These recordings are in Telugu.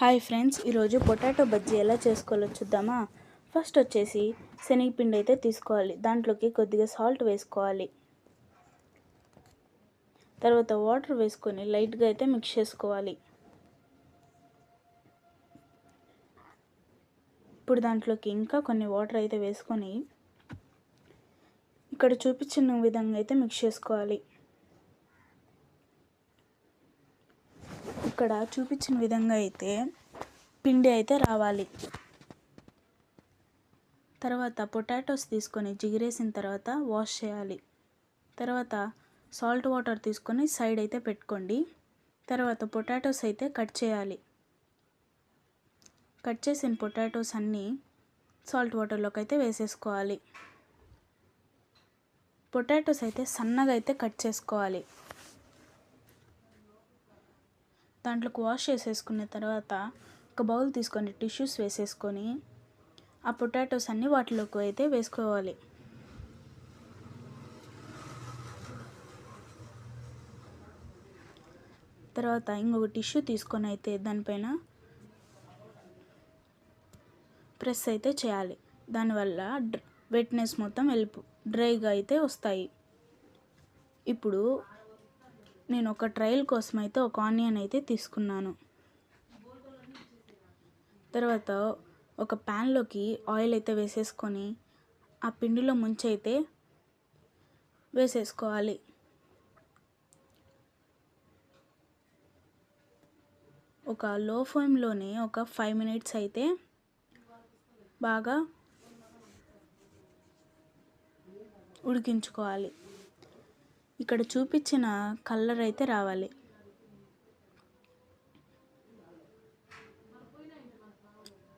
హాయ్ ఫ్రెండ్స్, ఈరోజు పొటాటో బజ్జీ ఎలా చేసుకోవాలో చూద్దామా. ఫస్ట్ వచ్చేసి శనగపిండి అయితే తీసుకోవాలి. దాంట్లోకి కొద్దిగా సాల్ట్ వేసుకోవాలి. తర్వాత వాటర్ వేసుకొని లైట్గా అయితే మిక్స్ చేసుకోవాలి. ఇప్పుడు దాంట్లోకి ఇంకా కొన్ని వాటర్ అయితే వేసుకొని ఇక్కడ చూపించిన విధంగా అయితే మిక్స్ చేసుకోవాలి. ఇక్కడ చూపించిన విధంగా అయితే పిండి అయితే రావాలి. తర్వాత పొటాటోస్ తీసుకొని జిగిరేసిన తర్వాత వాష్ చేయాలి. తర్వాత సాల్ట్ వాటర్ తీసుకొని సైడ్ అయితే పెట్టుకోండి. తర్వాత పొటాటోస్ అయితే కట్ చేయాలి. కట్ చేసిన పొటాటోస్ అన్నీ సాల్ట్ వాటర్లోకి అయితే వేసేసుకోవాలి. పొటాటోస్ అయితే సన్నగా అయితే కట్ చేసుకోవాలి. దాంట్లోకి వాష్ చేసేసుకున్న తర్వాత ఒక బౌల్ తీసుకొని టిష్యూస్ వేసేసుకొని ఆ పొటాటోస్ అన్నీ వాటిలోకి అయితే వేసుకోవాలి. తర్వాత ఇంకొక టిష్యూ తీసుకొని అయితే దానిపైన ప్రెస్ అయితే చేయాలి. దానివల్ల వెట్నెస్ మొత్తం డ్రైగా అయితే వస్తాయి. ఇప్పుడు నేను ఒక ట్రయల్ కోసం అయితే ఒక ఆనియన్ అయితే తీసుకున్నాను. తర్వాత ఒక ప్యాన్లోకి ఆయిల్ అయితే వేసేసుకొని ఆ పిండిలో ముంచి అయితే వేసేసుకోవాలి. ఒక లో ఫ్లేమ్లోనే ఒక 5 minutes అయితే బాగా ఉడికించుకోవాలి. ఇక్కడ చూపించిన కలర్ అయితే రావాలి.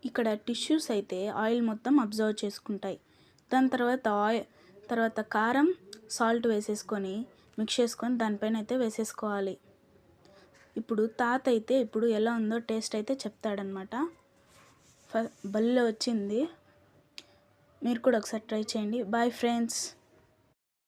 ఇక్కడ టిష్యూస్ అయితే ఆయిల్ మొత్తం అబ్జర్వ్ చేసుకుంటాయి. దాని తర్వాత కారం సాల్ట్ వేసేసుకొని మిక్స్ చేసుకొని దానిపైన అయితే వేసేసుకోవాలి. ఇప్పుడు తాత అయితే ఇప్పుడు ఎలా ఉందో టేస్ట్ అయితే చెప్తాడనమాట. భలే వచ్చింది. మీరు కూడా ఒకసారి ట్రై చేయండి. Bye friends.